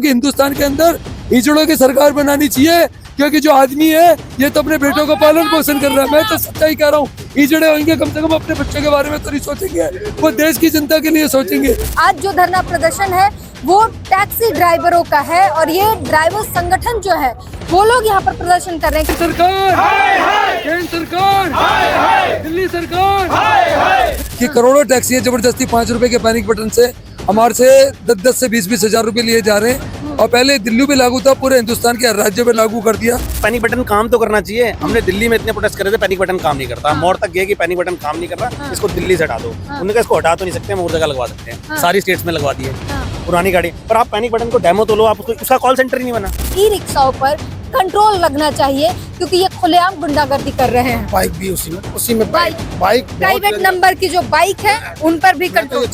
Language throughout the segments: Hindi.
कि हिंदुस्तान के अंदर हिजड़ों की सरकार बनानी चाहिए, क्योंकि जो आदमी है ये तो अपने बेटों का पालन पोषण कर रहा है। मैं तो सच्चाई कह रहा हूँ, हिजड़े होंगे कम से कम अपने बच्चों के बारे में तो नहीं सोचेंगे, वो देश की जनता के लिए सोचेंगे। आज जो धरना प्रदर्शन है वो टैक्सी ड्राइवरों का है और ये ड्राइवर संगठन जो है वो लोग यहाँ पर प्रदर्शन कर रहे हैं। सरकार, केंद्र सरकार, दिल्ली सरकार कि करोड़ों टैक्सी जबरदस्ती 5 रुपए के पैनिक बटन से हमारे से 10 से 20 हजार रुपए लिए जा रहे हैं। और पहले दिल्ली पे लागू था, पूरे हिंदुस्तान के हर राज्य में लागू कर दिया। पैनिक बटन काम तो करना चाहिए। हमने दिल्ली में इतने प्रोटेस्ट करे थे, पैनिक बटन काम नहीं करता। मोड़ तक गए कि पैनिक बटन काम नहीं कर रहा, इसको दिल्ली से हटा दो। उन्होंने कहा इसको हटा तो नहीं सकते, हम और जगह लगवा सकते हैं। सारी स्टेट्स में लगवा दिए पुरानी गाड़ी पर। आप पैनिक बटन को डेमो तो लो, आप उसका कॉल सेंटर ही नहीं बना। ई रिक्शाओं पर कंट्रोल लगना चाहिए क्योंकि ये खुलेआम गुंडागर्दी कर रहे हैं। बाइक भी उसी में बाइक प्राइवेट नंबर की जो बाइक है उन पर भी कंट्रोल।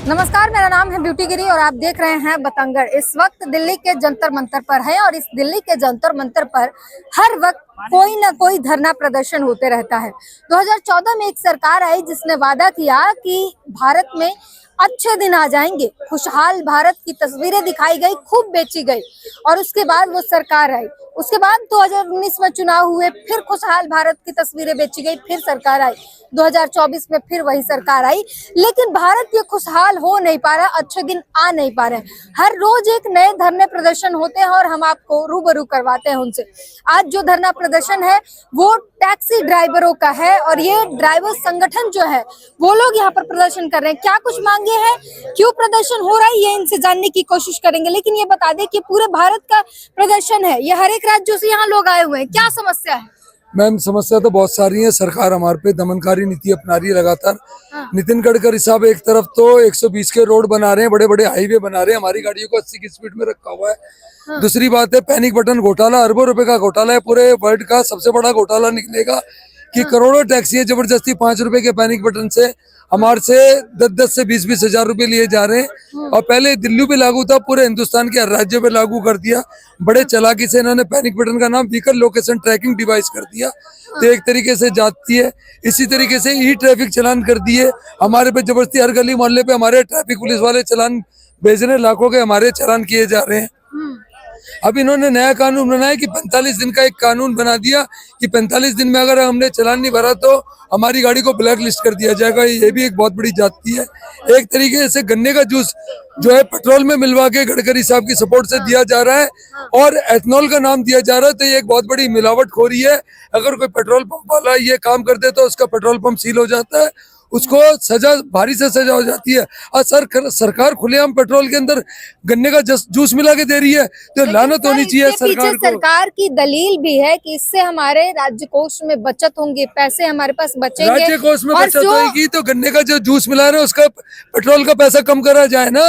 नमस्कार, मेरा नाम है ब्यूटी गिरी और आप देख रहे हैं बतंगड़। इस वक्त दिल्ली के जंतर मंतर पर है और इस दिल्ली के जंतर मंतर पर हर वक्त कोई ना कोई धरना प्रदर्शन होते रहता है। 2014 में एक सरकार आई जिसने वादा किया कि भारत में अच्छे दिन आ जाएंगे, खुशहाल भारत की तस्वीरें दिखाई गई, खूब बेची गई और उसके बाद वो सरकार आई। उसके बाद 2019 में चुनाव हुए, फिर खुशहाल भारत की तस्वीरें बेची गई, फिर सरकार आई। 2024 में फिर वही सरकार आई, लेकिन भारत ये खुशहाल हो नहीं पा रहा, अच्छे दिन आ नहीं पा रहे। हर रोज एक नए धरने प्रदर्शन होते हैं और हम आपको रूबरू करवाते हैं उनसे। आज जो धरना प्रदर्शन है वो टैक्सी ड्राइवरों का है और ये ड्राइवर संगठन जो है वो लोग यहाँ पर प्रदर्शन कर रहे हैं। क्या कुछ मांगे हैं, क्यों प्रदर्शन हो रहा है, ये इनसे जानने की कोशिश करेंगे। लेकिन ये बता दें कि पूरे भारत का प्रदर्शन है, ये हर एक राज्यों से यहाँ लोग आए हुए हैं। क्या समस्या है? मैम समस्या तो बहुत सारी है। सरकार हमारे पे दमनकारी नीति अपना रही है लगातार। नितिन गडकरी साहब एक तरफ तो 120 के रोड बना रहे हैं, बड़े बड़े हाईवे बना रहे हैं, हमारी गाड़ियों को 80 की स्पीड में रखा हुआ है। दूसरी बात है पैनिक बटन घोटाला, अरबों रुपए का घोटाला है, पूरे वर्ल्ड का सबसे बड़ा घोटाला निकलेगा कि करोड़ों टैक्सी जबरदस्ती 5 रुपए के पैनिक बटन से हमारे से 10 से 20 हजार रुपए लिए जा रहे हैं। और पहले दिल्ली पे लागू था, पूरे हिंदुस्तान के हर राज्य में लागू कर दिया। बड़े चालाकी से इन्होंने पैनिक बटन का नाम व्हीकल लोकेशन ट्रैकिंग डिवाइस कर दिया, तो एक तरीके से जाती है। इसी तरीके से ई ट्रैफिक चलान कर दिए हमारे पे जबरदस्ती। हर गली मोहल्ले पे हमारे ट्रैफिक पुलिस वाले चलान भेज रहे हैं, लाखों के हमारे चलान किए जा रहे हैं। अब इन्होंने नया कानून बनाया कि 45 दिन का एक कानून बना दिया कि 45 दिन में अगर हमने चालान नहीं भरा तो हमारी गाड़ी को ब्लैक लिस्ट कर दिया जाएगा। ये भी एक बहुत बड़ी जाती है। एक तरीके से गन्ने का जूस जो है पेट्रोल में मिलवा के गडकरी साहब की सपोर्ट से दिया जा रहा है और एथनॉल का नाम दिया जा रहा है, तो ये एक बहुत बड़ी मिलावटखोरी है। अगर कोई पेट्रोल पंप वाला ये काम कर दे तो उसका पेट्रोल पंप सील हो जाता है, उसको सजा, भारी से सजा हो जाती है। और सरकार खुलेआम पेट्रोल के अंदर गन्ने का जूस मिला के दे रही है, तो लानत होनी चाहिए सरकार को। सरकार की दलील भी है कि इससे हमारे राज्य कोष में बचत होंगी, पैसे हमारे पास बचेंगे। राज्य कोष में बचत होगी तो गन्ने का जो जूस मिला रहे हैं उसका पेट्रोल का पैसा कम करा जाए ना।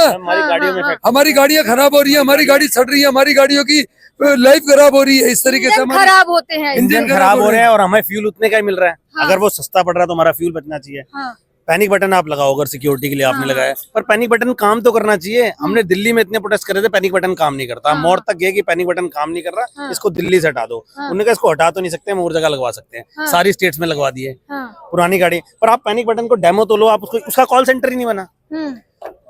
हमारी गाड़ियां खराब हो रही है, हमारी गाड़ी सड़ रही है, हमारी गाड़ियों की लाइफ खराब हो रही है। इस तरीके से खराब होते हैं, इंजन खराब हो रहे हैं और हमें फ्यूल उतने का ही मिल रहा है। अगर वो सस्ता पड़ रहा है तो हमारा फ्यूल बचना चाहिए। पैनिक बटन आप लगाओ अगर सिक्योरिटी के लिए आपने लगाया, पर पैनिक बटन काम तो करना चाहिए। हमने दिल्ली में इतने प्रोटेस्ट करे थे, पैनिक बटन काम नहीं करता। मोड़ तक गए कि पैनिक बटन काम नहीं कर रहा, इसको दिल्ली से हटा दो। उन्होंने कहा इसको हटा तो नहीं सकते, हम और जगह लगवा सकते हैं। सारी स्टेट्स में लगवा दिए पुरानी गाड़ी पर। आप पैनिक बटन को डेमो तो लो, आप उसका कॉल सेंटर ही नहीं बना।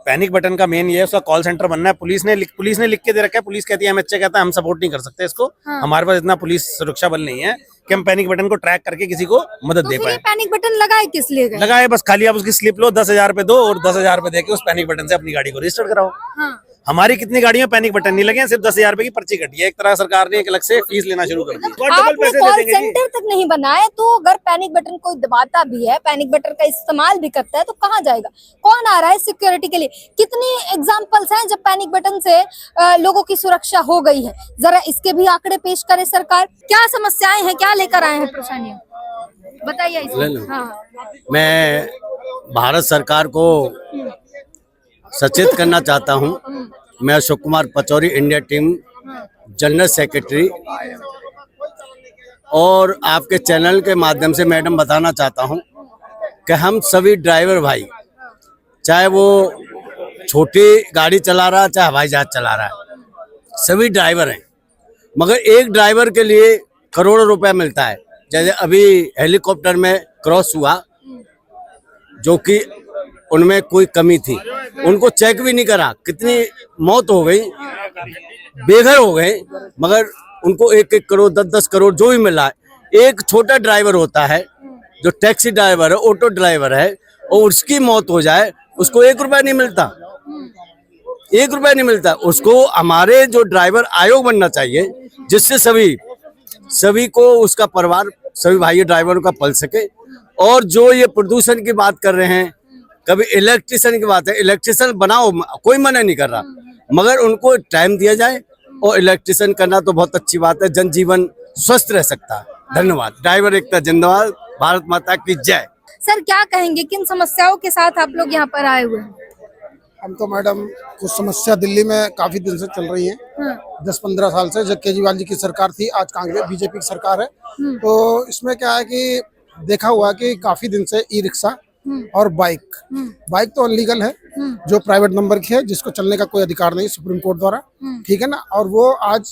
पैनिक बटन का मेन ये है, उसका कॉल सेंटर बनना है। पुलिस ने लिख के दे रखा है। पुलिस कहती है एमएचए कहता है हम सपोर्ट नहीं कर सकते इसको, हमारे पास इतना पुलिस सुरक्षा बल नहीं है कि हम पैनिक बटन को ट्रैक करके किसी को मदद दे पाए। पैनिक बटन लगाए किस लिए? लगाए बस खाली आप उसकी स्लिप लो, 10,000 रुपए दो और 10,000 रुपए देके उस पैनिक बटन से अपनी गाड़ी को रजिस्टर कराओ। हमारी कितनी गाड़ियों में पैनिक बटन नहीं लगे हैं, सिर्फ 10,000 रुपए की पर्ची कटी है। एक तरह सरकार ने एक अलग से फीस लेना शुरू कर दी। आपने कॉल सेंटर तक नहीं बनाया, तो अगर पैनिक बटन कोई दबाता भी है, पैनिक बटन का इस्तेमाल भी करता है, तो कहाँ जाएगा? कौन आ रहा है सिक्योरिटी के लिए? कितनी एग्जांपल्स हैं जब पैनिक बटन से लोगों की सुरक्षा हो गई है? जरा इसके भी आंकड़े पेश करे सरकार। क्या समस्याएं हैं, क्या लेकर आए हैं परेशानियां, बताइए। मैं भारत सरकार को सचेत करना चाहता हूं। मैं Ashok Kumar Pachauri, India team general secretary, और आपके चैनल के माध्यम से मैडम बताना चाहता हूं कि हम सभी ड्राइवर भाई, चाहे वो छोटी गाड़ी चला रहा है चाहे हवाई जहाज चला रहा है, सभी ड्राइवर हैं, मगर एक ड्राइवर के लिए करोड़ों रुपया मिलता है। जैसे अभी हेलीकॉप्टर में क्रॉस हुआ, जो कि उनमें कोई कमी थी, उनको चेक भी नहीं करा, कितनी मौत हो गई बेघर हो गए, मगर उनको 1-1 करोड़ 10-10 करोड़ जो भी मिला है। एक छोटा ड्राइवर होता है जो टैक्सी ड्राइवर है, ऑटो ड्राइवर है, और उसकी मौत हो जाए, उसको 1 रुपया नहीं मिलता, 1 रुपया नहीं मिलता। उसको हमारे जो ड्राइवर आयोग बनना चाहिए, जिससे सभी को उसका परिवार, सभी भाई ड्राइवरों का पल सके। और जो ये प्रदूषण की बात कर रहे हैं, कभी इलेक्ट्रिशियन की बात है, इलेक्ट्रिशियन बनाओ, कोई मना नहीं कर रहा, मगर उनको टाइम दिया जाए। और इलेक्ट्रिशियन करना तो बहुत अच्छी बात है, जनजीवन स्वस्थ रह सकता है। धन्यवाद। ड्राइवर एकता जिंदाबाद, भारत माता की जय। सर क्या कहेंगे, किन समस्याओं के साथ आप लोग यहाँ पर आए हुए हैं? हम तो मैडम कुछ समस्या दिल्ली में काफी दिन से चल रही है, 10-15 साल से। जब केजरीवाल जी की सरकार थी, आज कांग्रेस बीजेपी की सरकार है, तो इसमें क्या है कि देखा हुआ कि काफी दिन से ई रिक्शा और बाइक तो अनलीगल है, जो प्राइवेट नंबर की है, जिसको चलने का कोई अधिकार नहीं सुप्रीम कोर्ट द्वारा, ठीक है ना। और वो आज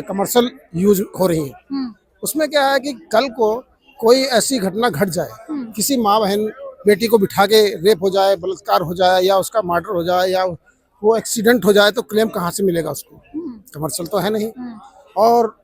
कमर्शियल यूज हो रही है। उसमें क्या है कि कल को कोई ऐसी घटना घट जाए, किसी माँ बहन बेटी को बिठा के रेप हो जाए, बलात्कार हो जाए, या उसका मर्डर हो जाए, या वो एक्सीडेंट हो जाए, तो क्लेम कहाँ से मिलेगा उसको? कमर्शियल तो है नहीं। और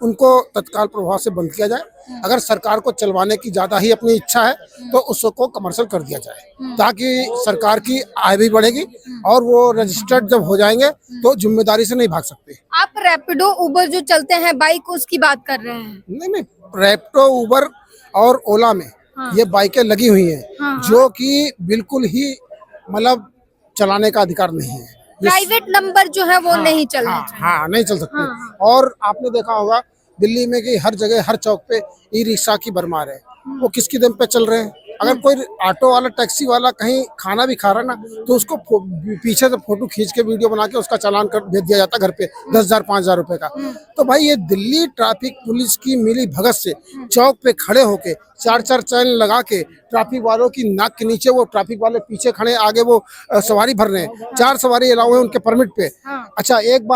उनको तत्काल प्रभाव से बंद किया जाए। अगर सरकार को चलवाने की ज्यादा ही अपनी इच्छा है, तो उसको कमर्शियल कर दिया जाए, ताकि सरकार की आय भी बढ़ेगी, और वो रजिस्टर्ड जब हो जाएंगे तो जिम्मेदारी से नहीं भाग सकते। आप रैपिडो उबर जो चलते हैं बाइक, उसकी बात कर रहे हैं? नहीं, रैपिडो उबर और ओला में ये बाइकें लगी हुई हैं, जो कि बिल्कुल ही मतलब चलाने का अधिकार नहीं है। प्राइवेट नंबर जो है वो नहीं चलना चाहिए। हाँ, नहीं चल सकते। और आपने देखा होगा दिल्ली में कि हर जगह, हर चौक पे ई रिक्शा की भरमार है। वो किसकी दम पे चल रहे हैं? अगर कोई ऑटो वाला, टैक्सी वाला कहीं खाना भी खा रहा है ना, तो उसको पीछे से फोटो खींच के वीडियो बना के उसका चालान कर भेज दिया जाता घर पे 10,000 5,000 रुपए का। तो भाई ये दिल्ली ट्रैफिक पुलिस की मिली भगत से चौक पे खड़े होके 4-4 चैन लगा के ट्रैफिक वालों की नाक के नीचे, वो ट्रैफिक वाले पीछे खड़े, आगे वो सवारी भर रहे हैं। 4 सवारी अलाउ है उनके परमिट पे। अच्छा, एक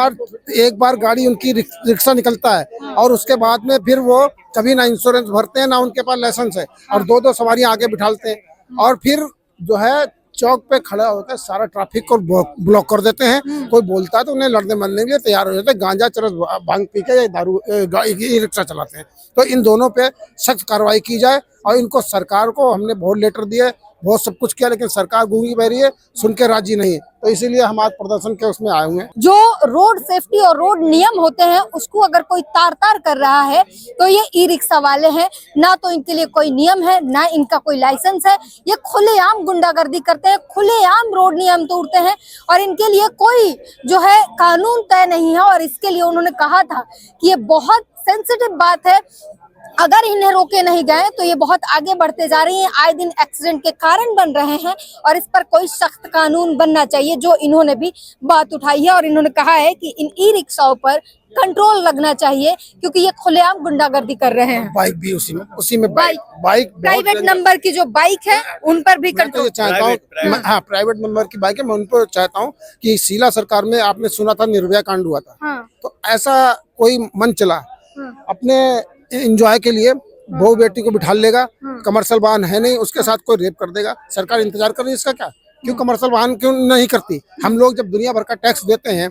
बार गाड़ी उनकी रिक्शा निकलता है, और उसके बाद में फिर वो कभी ना इंश्योरेंस भरते हैं, ना उनके पास लाइसेंस है, और 2-2 सवारियां आगे बिठाते हैं, और फिर जो है चौक पे खड़ा होकर सारा ट्रैफिक को ब्लॉक कर देते हैं। कोई बोलता है तो उन्हें लड़ने मरने के लिए तैयार हो जाते हैं। गांजा, चरस, भांग पी के या दारू ई रिक्शा चलाते हैं। तो इन दोनों पे सख्त कार्रवाई की जाए। और इनको, सरकार को हमने बहुत लेटर दिए, बहुत सब कुछ किया, लेकिन सरकार गूंगी बह रही है, सुन के राजी नहीं है। तो इसीलिए हम आज प्रदर्शन के उसमें आए हुए हैं। जो रोड सेफ्टी और रोड नियम होते हैं, उसको अगर कोई तार कर रहा है, तो ये ई रिक्शा वाले हैं। ना तो इनके लिए कोई नियम है, ना इनका कोई लाइसेंस है। ये खुलेआम गुंडागर्दी करते हैं, खुलेआम रोड नियम तोड़ते हैं, और इनके लिए कोई जो है कानून तय नहीं है। और इसके लिए उन्होंने कहा था कि ये बहुत सेंसिटिव बात है, अगर इन्हें रोके नहीं गए तो ये बहुत आगे बढ़ते जा रही हैं, आए दिन एक्सीडेंट के कारण बन रहे हैं, और इस पर कोई सख्त कानून बनना चाहिए, जो इन्होंने भी बात उठाई है। और इन्होंने कहा है कि इन ई रिक्शाओं पर कंट्रोल लगना चाहिए, क्योंकि ये खुलेआम गुंडागर्दी कर रहे हैं। बाइक भी उसी में बाइक प्राइवेट नंबर की जो बाइक है, उन पर भी मैं तो ये चाहता हूँ, हाँ, प्राइवेट नंबर की बाइक है, मैं उन पर चाहता हूँ कि शीला सरकार में आपने सुना था निर्भया कांड हुआ था, तो ऐसा कोई मन चला अपने एंजॉय के लिए, बहू बेटी को बिठा लेगा, कमर्शियल वाहन है नहीं, उसके साथ कोई रेप कर देगा। सरकार इंतजार कर रही है इसका क्या? क्यों कमर्शियल वाहन क्यों नहीं करती? हम लोग जब दुनिया भर का टैक्स देते हैं,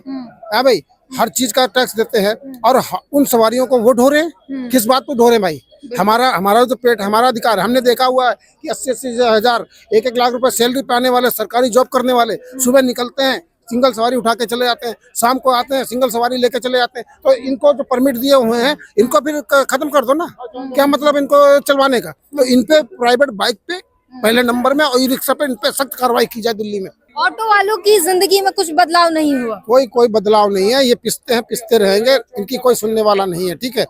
हाँ भाई, हर चीज का टैक्स देते हैं, और उन सवारियों को वो ढो रहे हैं। किस बात को ढो रहे हैं भाई? हमारा तो पेट, हमारा अधिकार है। हमने देखा हुआ है कि 80-80 हजार, 1-1 लाख रुपए सैलरी पाने वाले, सरकारी जॉब करने वाले सुबह निकलते हैं, सिंगल सवारी उठा के चले जाते हैं, शाम को आते हैं, सिंगल सवारी लेके चले जाते हैं। तो इनको जो परमिट दिए हुए हैं, इनको फिर खत्म कर दो ना। क्या मतलब इनको चलवाने का? तो इन पे प्राइवेट बाइक पे पहले नंबर में, और ई रिक्शा पे इन पे सख्त कार्रवाई की जाए दिल्ली में। ऑटो वालों की जिंदगी में कुछ बदलाव नहीं हुआ? कोई बदलाव नहीं है। ये पिसते हैं, पिसते रहेंगे, इनकी कोई सुनने वाला नहीं है, ठीक है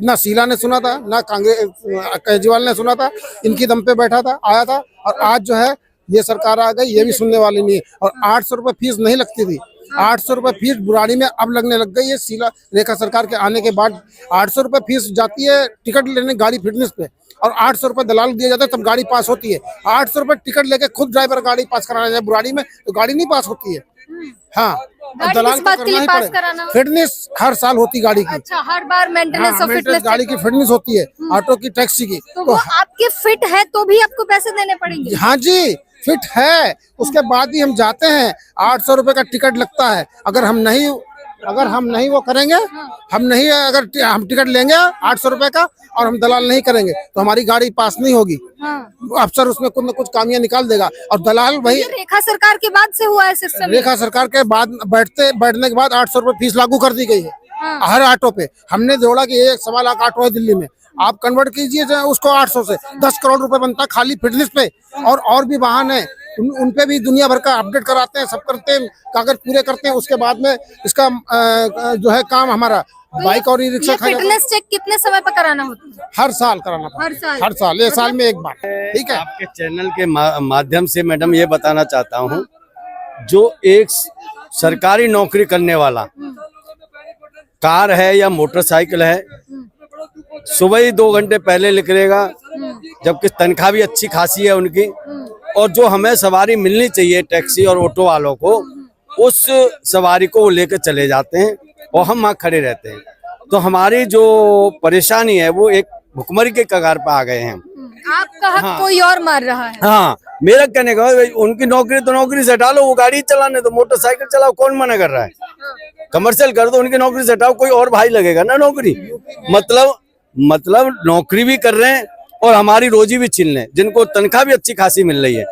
ना शीला ने सुना था, ना कांग्रेस केजरीवाल ने सुना था, इनकी दम पे बैठा था, आया था। और आज जो है ये सरकार आ गई, ये भी सुनने वाली नहीं है। और 800 रुपए फीस नहीं लगती थी, 800 रुपए फीस बुराड़ी में अब लगने लग गई है। शीला रेखा सरकार के आने के बाद 800 रुपए फीस जाती है टिकट लेने गाड़ी फिटनेस पे, और 800 रुपए दलाल दिया जाता है, तब गाड़ी पास होती है। 800 रुपए टिकट लेके खुद ड्राइवर गाड़ी पास कराना जाए बुराड़ी में, तो गाड़ी नहीं पास होती है। हाँ, दलाल को करना ही पड़ेगा। फिटनेस हर साल होती गाड़ी की। अच्छा, हर बार मेंटेनेंस और फिटनेस गाड़ी की फिटनेस होती है, ऑटो की, टैक्सी की। तो वो आपके फिट है तो भी आपको पैसे देने पड़ेंगे? हाँ जी, फिट है, उसके बाद भी हम जाते हैं। 800 रुपए का टिकट लगता है। अगर हम नहीं वो करेंगे, अगर हम टिकट लेंगे 800 रुपए का और हम दलाल नहीं करेंगे तो हमारी गाड़ी पास नहीं होगी। अफसर उसमें कुछ न कुछ खामियां निकाल देगा। और दलाल भाई, ये रेखा सरकार के बाद से हुआ है सिस्टम। रेखा सरकार के बाद बैठने के बाद 800 रुपए फीस लागू कर दी गई है हर ऑटो पे। हमने जोड़ा कि 1.25 लाख ऑटो है दिल्ली में, आप कन्वर्ट कीजिए उसको 800 से 10 करोड़ रुपए बनता है खाली फिटनेस पे। और भी वाहन है, उन पे भी दुनिया भर का अपडेट कराते हैं, सब करते हैं, कागज पूरे करते हैं। उसके बाद में इसका जो है काम हमारा बाइक और ई रिक्शा फिटनेस चेक कितने समय पर कराना होता है? हर साल कराना पड़ता है। हर साल, ये साल में एक बार। ठीक है। आपके चैनल के माध्यम से मैडम ये बताना चाहता हूँ, जो एक सरकारी नौकरी करने वाला, कार है या मोटरसाइकिल है, सुबह ही 2 घंटे पहले निकलेगा, जबकि तनख्वाह भी अच्छी खासी है उनकी। और जो हमें सवारी मिलनी चाहिए टैक्सी और ऑटो वालों को, उस सवारी को वो लेकर चले जाते हैं और हम वहाँ खड़े रहते हैं। तो हमारी जो परेशानी है वो एक भुखमरी के कगार पर आ गए हैं। आपका हक कोई और मार रहा है। हाँ, मेरा कहने का उनकी नौकरी तो नौकरी से हटा लो, वो गाड़ी चलाने तो मोटरसाइकिल चलाओ, कौन मना कर रहा है? कमर्शियल कर दो, उनकी नौकरी से हटाओ, कोई और भाई लगेगा ना नौकरी। मतलब नौकरी भी कर रहे हैं और हमारी रोजी भी छीन रहे हैं, जिनको तनख्वाह भी अच्छी खासी मिल रही है।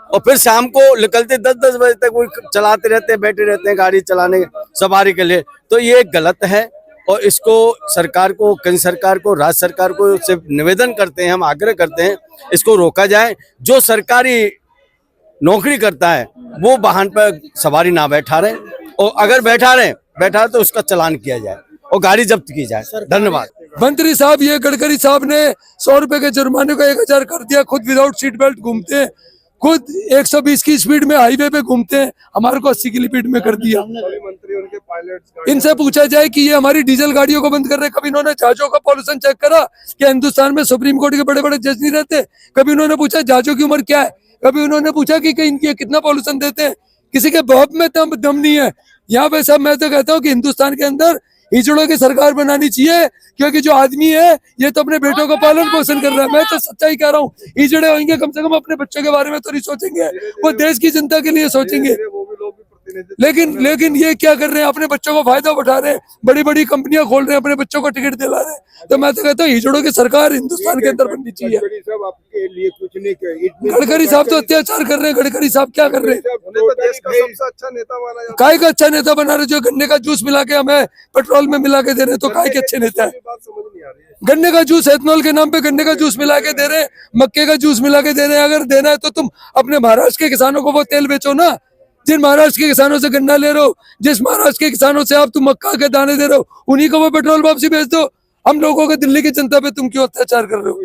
और फिर शाम को निकलते 10-10 बजे तक वो चलाते रहते हैं, बैठे रहते हैं गाड़ी चलाने सवारी के लिए। तो ये गलत है और इसको सरकार को, केंद्र सरकार को, राज्य सरकार को से निवेदन करते हैं, हम आग्रह करते हैं इसको रोका जाए। जो सरकारी नौकरी करता है वो वाहन पर सवारी ना बैठा रहे, और अगर बैठा तो उसका चालान किया जाए और गाड़ी जब्त की जाए। धन्यवाद। मंत्री साहब, ये गडकरी साहब ने 100 रुपए के जुर्माने को 1000 कर दिया। खुद विदाउट सीट बेल्ट घूमते हैं, खुद 120 की स्पीड में हाईवे पे घूमते हैं, हमारे को 80 की स्पीड में कर दिया। इनसे पूछा जाए कि ये हमारी डीजल गाड़ियों को बंद कर रहे हैं। कभी इन्होंने जहाजों का पॉल्यूशन चेक करा? क्या हिंदुस्तान में सुप्रीम कोर्ट के बड़े बड़े जज नहीं रहते? कभी उन्होंने पूछा जहाजों की उम्र क्या है? कभी उन्होंने पूछा कि इनके कितना पॉल्यूशन देते हैं? किसी के बाप में दम नहीं है। यहाँ पे सब, मैं तो कहता हूँ कि हिंदुस्तान के अंदर हिजड़ों की सरकार बनानी चाहिए, क्योंकि जो आदमी है ये तो अपने बेटों का पालन पोषण कर रहा है। मैं तो सच्चाई कह रहा हूँ, हिजड़े होंगे कम से कम अपने बच्चों के बारे में तो नहीं सोचेंगे, वो देश की जनता के लिए सोचेंगे। लेकिन ये क्या कर रहे हैं? अपने बच्चों को फायदा उठा रहे हैं, बड़ी बड़ी कंपनियां खोल रहे हैं, अपने बच्चों को टिकट दिला रहे हैं। तो मैं तो कहता हूँ हिजड़ों की सरकार हिंदुस्तान के अंदर बननी चाहिए। गडकरी साहब तो अत्याचार कर रहे हैं। गडकरी साहब क्या कर रहे हैं? काय का अच्छा नेता बना रहे, जो गन्ने का जूस मिला के हमें पेट्रोल में मिला के दे रहे हैं, तो काय के अच्छे नेता है? गन्ने का जूस, एथनॉल के नाम पे गन्ने का जूस मिला के दे रहे हैं, मक्के का जूस मिला के दे रहे हैं। अगर देना है तो तुम अपने महाराष्ट्र के किसानों को वो तेल बेचो ना, जिन महाराष्ट्र के किसानों से गन्ना ले रहे हो, जिस महाराष्ट्र के किसानों से आप तुम मक्का के दाने दे रहे हो, उन्हीं को वो पेट्रोल वापसी बेच दो। हम लोगों को, दिल्ली की जनता पे तुम क्यों अत्याचार कर रहे हो?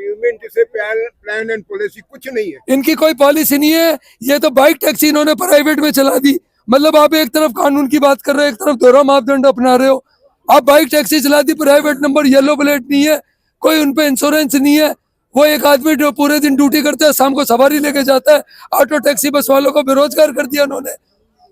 प्लान एंड पॉलिसी कुछ नहीं है, इनकी कोई पॉलिसी नहीं है। ये तो बाइक टैक्सी इन्होंने प्राइवेट में चला दी। मतलब आप एक तरफ कानून की बात कर रहे हो, एक तरफ दोहरा मापदंड अपना रहे हो। आप बाइक टैक्सी चला दी, प्राइवेट नंबर, येलो प्लेट नहीं है, कोई उनपे इंश्योरेंस नहीं है। वो एक आदमी जो पूरे दिन ड्यूटी करता है, शाम को सवारी लेके जाता है। ऑटो टैक्सी बस वालों को बेरोजगार कर दिया उन्होंने।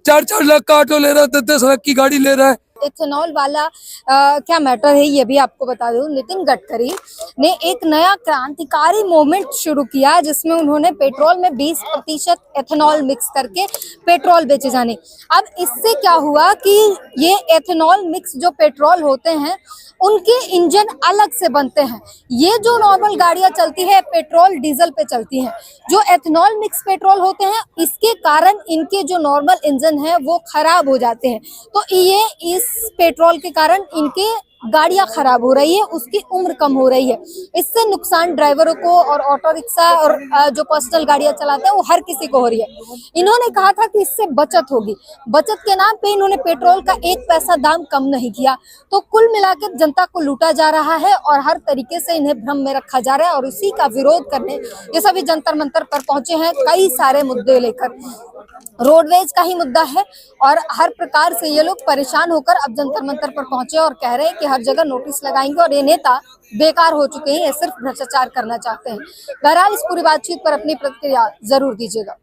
4-4 लाख का ऑटो ले रहा है, 10-10 लाख की गाड़ी ले रहा है। इथेनॉल वाला क्या मैटर है ये भी आपको बता दूं। नितिन गडकरी ने एक नया क्रांतिकारी मूवमेंट शुरू किया, जिसमें उन्होंने पेट्रोल में 20% एथेनॉल मिक्स करके पेट्रोल बेचे जाने। अब इससे क्या हुआ कि ये एथेनॉल मिक्स जो पेट्रोल होते हैं उनके इंजन अलग से बनते हैं। ये जो नॉर्मल गाड़ियां चलती है पेट्रोल डीजल पे चलती हैं, जो एथेनॉल मिक्स पेट्रोल होते हैं इसके कारण इनके जो नॉर्मल इंजन है वो खराब हो जाते हैं। तो ये इस पेट्रोल के कारण इनके गाड़ियां खराब हो रही है, उसकी उम्र कम हो रही है। इससे नुकसान ड्राइवरों को और ऑटो रिक्शा और जो पर्सनल गाड़ियां चलाते हैं वो हर किसी को हो रही है। इन्होंने कहा था कि इससे बचत होगी, बचत के नाम पे इन्होंने पेट्रोल का 1 पैसा दाम कम नहीं किया। तो कुल मिलाकर जनता को लूटा जा रहा है और हर तरीके से इन्हें भ्रम में रखा जा रहा है। और इसी का विरोध करने ये सभी जंतर मंतर पर पहुंचे हैं, कई सारे मुद्दे लेकर। रोडवेज का ही मुद्दा है और हर प्रकार से ये लोग परेशान होकर अब जंतर मंतर पर पहुंचे और कह रहे हैं कि हर जगह नोटिस लगाएंगे और ये नेता बेकार हो चुके हैं, ये सिर्फ भ्रष्टाचार करना चाहते हैं। बहरहाल इस पूरी बातचीत पर अपनी प्रतिक्रिया जरूर दीजिएगा।